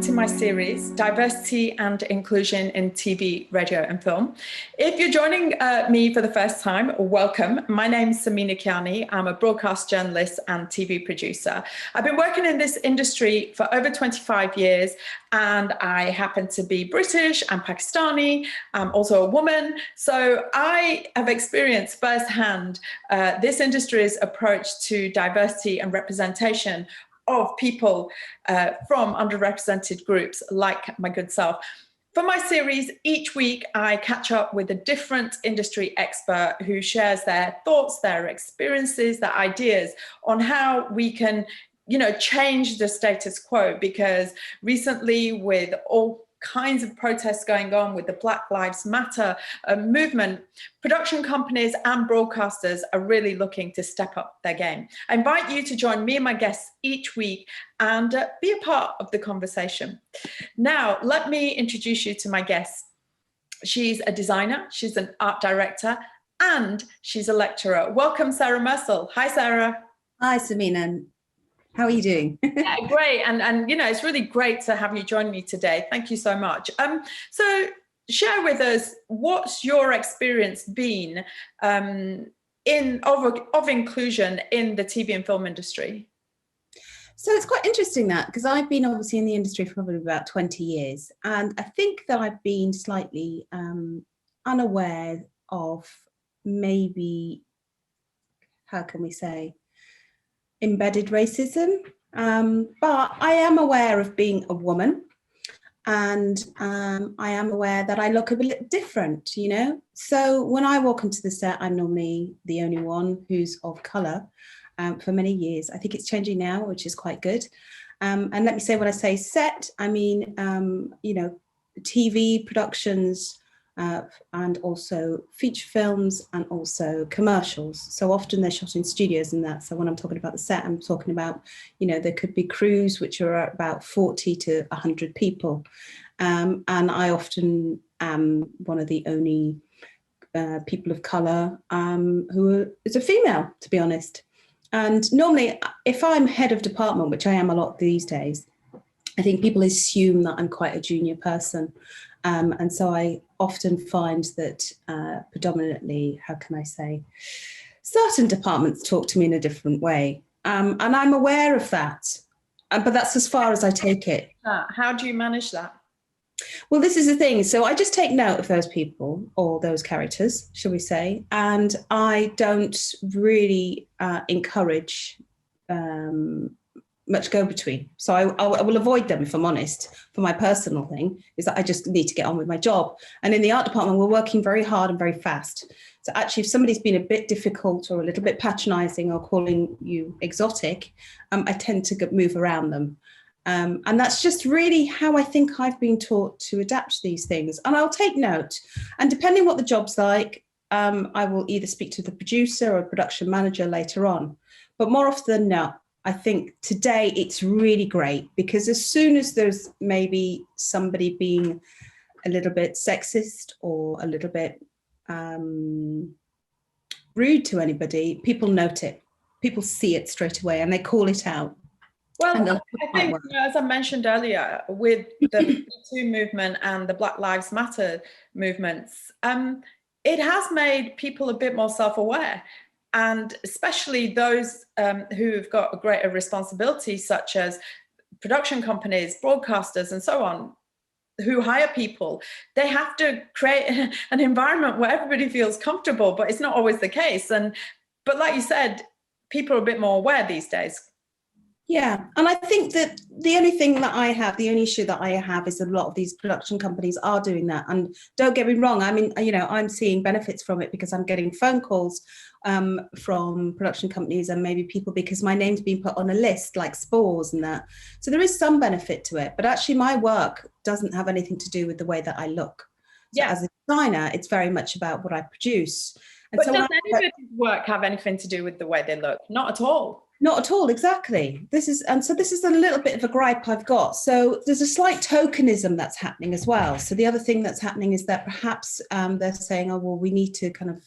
to my series, Diversity and Inclusion in TV, Radio and Film. If you're joining me for the first time, welcome. My name is Samina Kiani. I'm a broadcast journalist and TV producer. I've been working in this industry for over 25 years, and I happen to be British and Pakistani. I'm also a woman. So I have experienced firsthand this industry's approach to diversity and representation of people from underrepresented groups like my good self. For my series, each week I catch up with a different industry expert who shares their thoughts, their experiences, their ideas on how we can, change the status quo. Because recently, with all kinds of protests going on with the Black Lives Matter movement, production companies and broadcasters are really looking to step up their game. I invite you to join me and my guests each week and be a part of the conversation. Now, let me introduce you to my guest. She's a designer, she's an art director, and she's a lecturer. Welcome, Sarah Mersel. Hi, Sarah. Hi, Samina. How are you doing? Yeah, great. And it's really great to have you join me today. Thank you so much. So share with us, what's your experience been of inclusion in the TV and film industry? So it's quite interesting that, because I've been obviously in the industry for probably about 20 years. And I think that I've been slightly unaware of maybe, how can we say, embedded racism, but I am aware of being a woman, and I am aware that I look a bit different, So when I walk into the set, I'm normally the only one who's of colour for many years. I think it's changing now, which is quite good. And let me say, when I say set, I mean, TV productions, and also feature films and also commercials. So often they're shot in studios and that. So when I'm talking about the set, I'm talking about, there could be crews which are about 40 to 100 people. And I often am one of the only people of colour who is a female, to be honest. And normally, if I'm head of department, which I am a lot these days, I think people assume that I'm quite a junior person. And so I often find that predominantly, how can I say, certain departments talk to me in a different way. And I'm aware of that, but that's as far as I take it. How do you manage that? Well, this is the thing. So I just take note of those people, or those characters, shall we say, and I don't really encourage much go-between. So I will avoid them, if I'm honest. For my personal thing is that I just need to get on with my job. And in the art department, we're working very hard and very fast. So actually, if somebody's been a bit difficult or a little bit patronising or calling you exotic, I tend to move around them. And that's just really how I think I've been taught to adapt to these things. And I'll take note. And depending what the job's like, I will either speak to the producer or a production manager later on. But more often than not, I think today it's really great, because as soon as there's maybe somebody being a little bit sexist or a little bit rude to anybody, people note it. People see it straight away and they call it out. Well, I think, as I mentioned earlier, with the Me Too movement and the Black Lives Matter movements, it has made people a bit more self-aware. And especially those who've got a greater responsibility, such as production companies, broadcasters, and so on, who hire people, they have to create an environment where everybody feels comfortable, but it's not always the case. But like you said, people are a bit more aware these days. Yeah, and I think that the only issue that I have is a lot of these production companies are doing that. And don't get me wrong, I mean, I'm seeing benefits from it, because I'm getting phone calls from production companies and maybe people because my name's been put on a list, like Spores and that. So there is some benefit to it, but actually my work doesn't have anything to do with the way that I look. So as a designer, it's very much about what I produce. And but so does anybody's work have anything to do with the way they look? Not at all. Not at all, exactly. This is a little bit of a gripe I've got. So there's a slight tokenism that's happening as well. So the other thing that's happening is that perhaps they're saying, oh, well, we need to kind of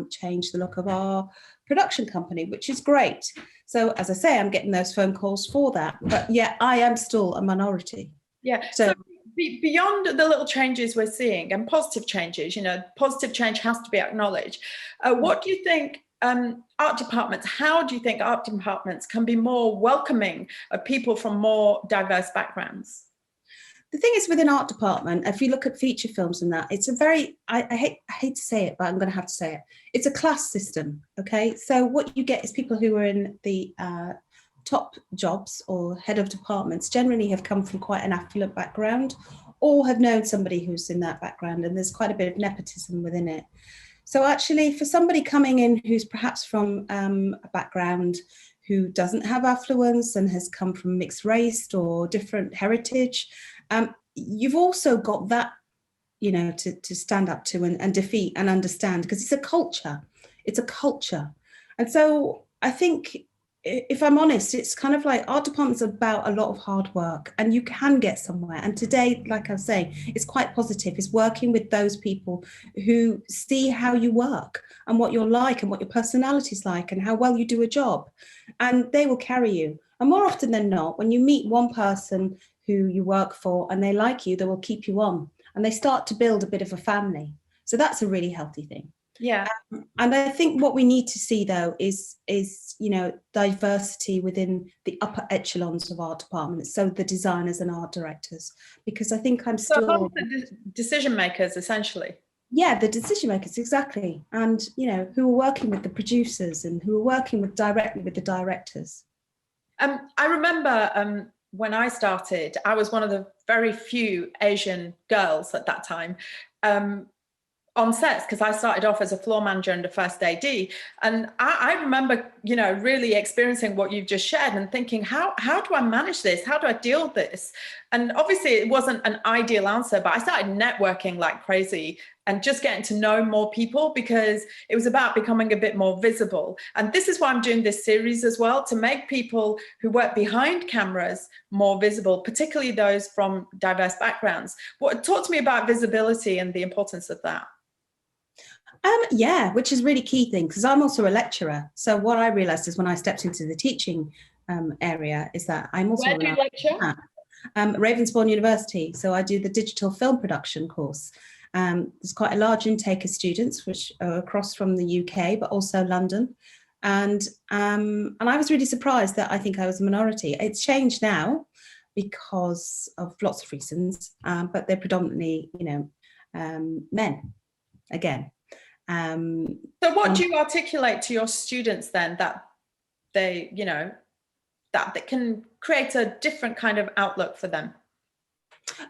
change the look of our production company, which is great. So as I say, I'm getting those phone calls for that. But yeah, I am still a minority. Yeah. So So beyond the little changes we're seeing and positive changes, positive change has to be acknowledged. What do you think art departments, how do you think art departments can be more welcoming of people from more diverse backgrounds? the thing is, within art department, if you look at feature films and that, it's a very, I hate to say it, but I'm going to have to say it. It's a class system. Okay. So what you get is people who are in the top jobs or head of departments generally have come from quite an affluent background or have known somebody who's in that background, and there's quite a bit of nepotism within it. So actually, for somebody coming in who's perhaps from a background who doesn't have affluence and has come from mixed race or different heritage, you've also got that, to stand up to and defeat and understand, because it's a culture. It's a culture. And so I think, if I'm honest, it's kind of like art department's about a lot of hard work, and you can get somewhere. And today, like I was saying, it's quite positive. It's working with those people who see how you work and what you're like and what your personality's like and how well you do a job. And they will carry you. And more often than not, when you meet one person who you work for and they like you, they will keep you on and they start to build a bit of a family. So that's a really healthy thing. Yeah. And I think what we need to see, though, is diversity within the upper echelons of art departments, so the designers and art directors, because I think I'm still... So the decision makers, essentially. Yeah, the decision makers, exactly. And, who are working with the producers and who are working directly with the directors. I remember when I started, I was one of the very few Asian girls at that time. On sets, because I started off as a floor manager and a first AD. And I remember, really experiencing what you've just shared and thinking, how do I manage this? How do I deal with this? And obviously it wasn't an ideal answer, but I started networking like crazy and just getting to know more people, because it was about becoming a bit more visible. And this is why I'm doing this series as well, to make people who work behind cameras more visible, particularly those from diverse backgrounds. Talk to me about visibility and the importance of that. Yeah, which is really key thing, because I'm also a lecturer. So what I realized is when I stepped into the teaching area is that I'm also... Where do you lecture? Ravensbourne University. So I do the digital film production course. There's quite a large intake of students, which are across from the UK, but also London. And I was really surprised that I think I was a minority. It's changed now because of lots of reasons, but they're predominantly, men again. So what do you articulate to your students then, that they, that they can create a different kind of outlook for them?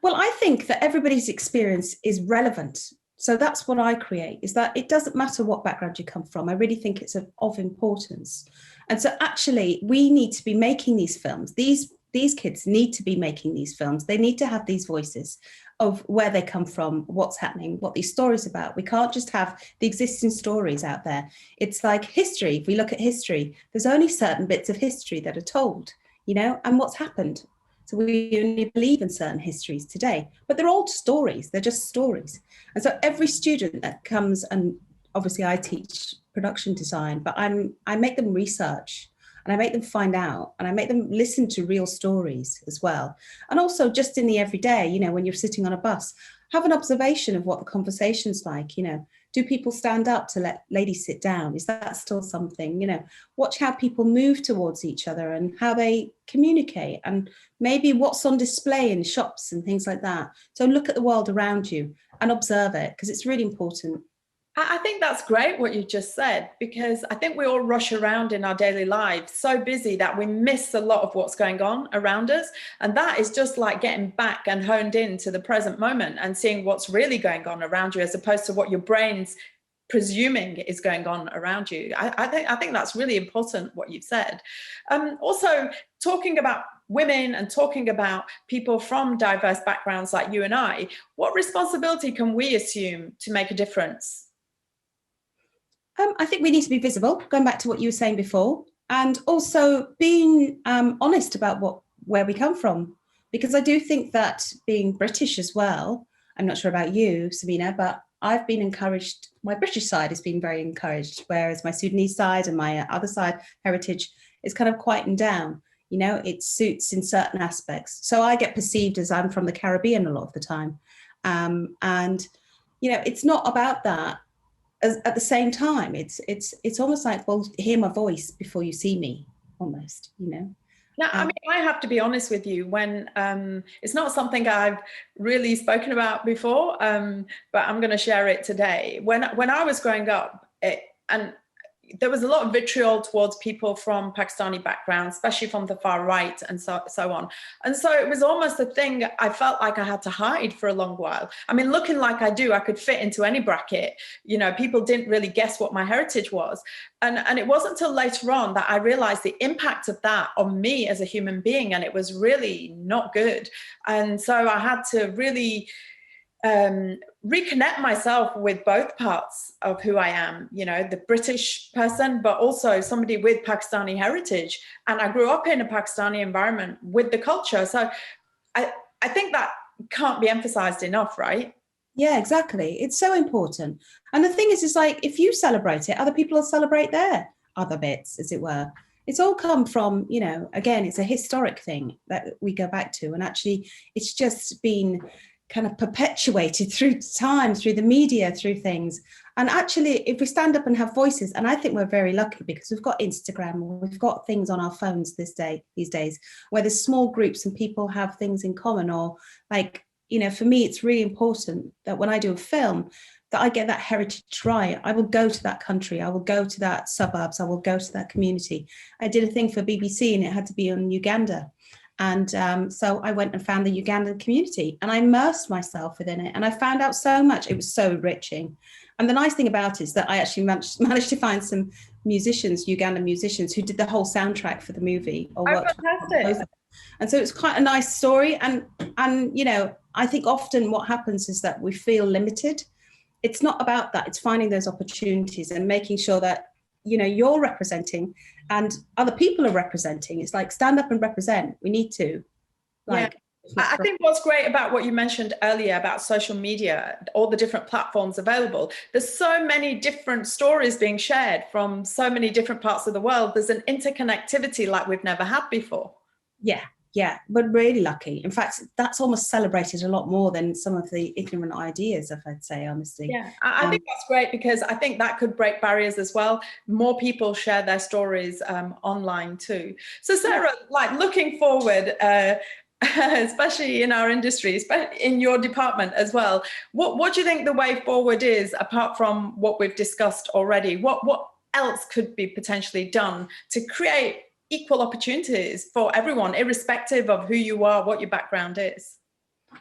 Well, I think that everybody's experience is relevant. So that's what I create, is that it doesn't matter what background you come from. I really think it's of importance. And so actually we need to be making these films. These kids need to be making these films. They need to have these voices of where they come from, what's happening, what these stories about. We can't just have the existing stories out there. It's like history. If we look at history, there's only certain bits of history that are told, and what's happened. So we only believe in certain histories today, but they're all stories. They're just stories. And so every student that comes, and obviously I teach production design, but I make them research. And I make them find out, and I make them listen to real stories as well. And also just in the everyday, when you're sitting on a bus, have an observation of what the conversation's like. Do people stand up to let ladies sit down? Is that still something? Watch how people move towards each other and how they communicate, and maybe what's on display in shops and things like that. So look at the world around you and observe it, because it's really important. I think that's great what you just said, because I think we all rush around in our daily lives so busy that we miss a lot of what's going on around us. And that is just like getting back and honed in to the present moment and seeing what's really going on around you, as opposed to what your brain's presuming is going on around you. I think that's really important what you've said. Also, talking about women and talking about people from diverse backgrounds like you and I, what responsibility can we assume to make a difference? I think we need to be visible, going back to what you were saying before, and also being honest about where we come from. Because I do think that being British as well, I'm not sure about you, Samina, but I've been encouraged, my British side has been very encouraged, whereas my Sudanese side and my other side, heritage, is kind of quietened down. You know, it suits in certain aspects. So I get perceived as I'm from the Caribbean a lot of the time. And, you know, it's not about that. At the same time, it's almost like, well, hear my voice before you see me, almost, you know. Now, I mean, I have to be honest with you, when it's not something I've really spoken about before, but I'm going to share it today. When I was growing up, and there was a lot of vitriol towards people from Pakistani backgrounds, especially from the far right and so on. And so it was almost a thing I felt like I had to hide for a long while. I mean, looking like I do, I could fit into any bracket. You know, people didn't really guess what my heritage was. And it wasn't until later on that I realized the impact of that on me as a human being. And it was really not good. And so I had to really reconnect myself with both parts of who I am, you know, the British person, but also somebody with Pakistani heritage. And I grew up in a Pakistani environment with the culture. So I think that can't be emphasized enough, right? Yeah, exactly. It's so important. And the thing is like, if you celebrate it, other people will celebrate their other bits, as it were. It's all come from, you know, again, it's a historic thing that we go back to. And actually, it's just been kind of perpetuated through time, through the media, through things. And actually, if we stand up and have voices, and I think we're very lucky because we've got Instagram, we've got things on our phones these days, where there's small groups and people have things in common, or like, you know, for me, it's really important that when I do a film, that I get that heritage right. I will go to that country, I will go to that suburbs, I will go to that community. I did a thing for BBC and it had to be on Uganda. And so I went and found the Ugandan community and I immersed myself within it. And I found out so much. It was so enriching. And the nice thing about it is that I actually managed to find some musicians, Ugandan musicians, who did the whole soundtrack for the movie. Or fantastic. And so it's quite a nice story. And you know, I think often what happens is that we feel limited. It's not about that. It's finding those opportunities and making sure that, you know, you're representing and other people are representing. It's like, stand up and represent. We need to. Like, yeah. I think what's great about what you mentioned earlier about social media, all the different platforms available, there's so many different stories being shared from so many different parts of the world. There's an interconnectivity like we've never had before. Yeah, but really lucky. In fact, that's almost celebrated a lot more than some of the ignorant ideas, if I'd say, honestly. Yeah, I think that's great because I think that could break barriers as well. More people share their stories online too. So Sarah, like looking forward, especially in our industry, in your department as well, what do you think the way forward is, apart from what we've discussed already? What else could be potentially done to create equal opportunities for everyone, irrespective of who you are, what your background is?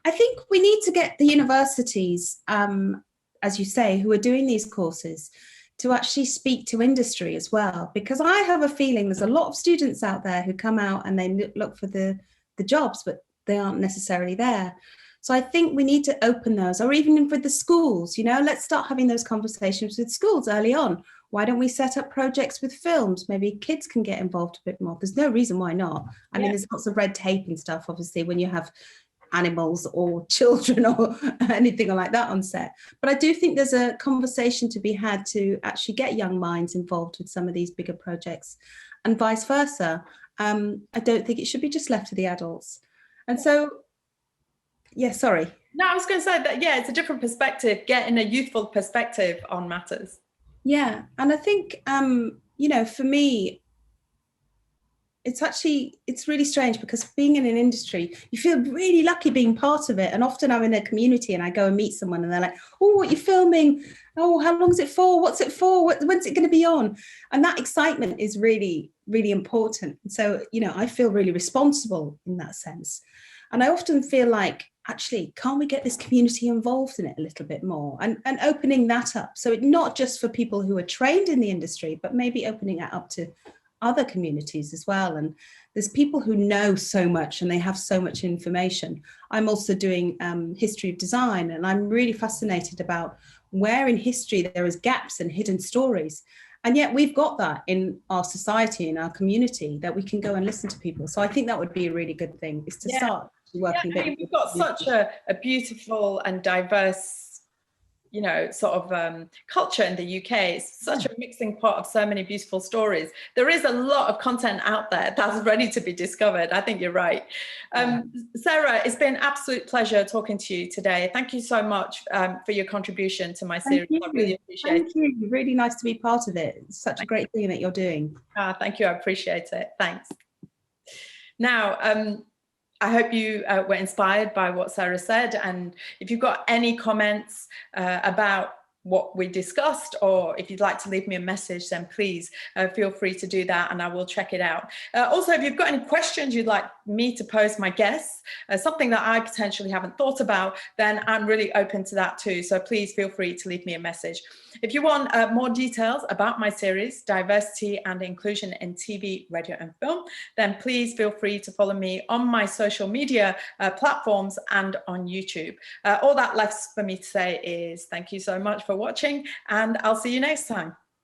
I think we need to get the universities, as you say, who are doing these courses, to actually speak to industry as well, because I have a feeling there's a lot of students out there who come out and they look for the jobs, but they aren't necessarily there. So I think we need to open those, or even with the schools, you know, let's start having those conversations with schools early on. Why don't we set up projects with films? Maybe kids can get involved a bit more. There's no reason why not. I mean, there's lots of red tape and stuff, obviously, when you have animals or children or anything like that on set. But I do think there's a conversation to be had to actually get young minds involved with some of these bigger projects, and vice versa. I don't think it should be just left to the adults. And so, yeah, sorry. No, I was going to say that, yeah, it's a different perspective, getting a youthful perspective on matters. Yeah, and I think, you know, for me, it's really strange because being in an industry, you feel really lucky being part of it. And often I'm in a community and I go and meet someone and they're like, oh, what are you filming? Oh, how long is it for? What's it for? When's it going to be on? And that excitement is really, really important. And so, you know, I feel really responsible in that sense. And I often feel like, actually, can't we get this community involved in it a little bit more, and opening that up? So it's not just for people who are trained in the industry, but maybe opening it up to other communities as well. And there's people who know so much and they have so much information. I'm also doing history of design, and I'm really fascinated about where in history there is gaps and hidden stories. And yet we've got that in our society, in our community, that we can go and listen to people. So I think that would be a really good thing, is to start working. I mean, we've got such a beautiful and diverse, you know, sort of culture in the UK. It's such a mixing pot of so many beautiful stories. There is a lot of content out there that's ready to be discovered. I think you're right. Sarah, it's been an absolute pleasure talking to you today. Thank you so much for your contribution to my series. I really appreciate it. Thank you. Really nice to be part of it. It's such a great thing that you're doing. Thank you. I appreciate it. Thanks. Now, I hope you were inspired by what Sarah said. And if you've got any comments about what we discussed, or if you'd like to leave me a message, then please feel free to do that and I will check it out. Also, if you've got any questions you'd like me to pose my guests, something that I potentially haven't thought about, then I'm really open to that too. So please feel free to leave me a message. If you want more details about my series, Diversity and Inclusion in TV, Radio and Film, then please feel free to follow me on my social media platforms and on YouTube. All that left for me to say is thank you so much for watching, and I'll see you next time.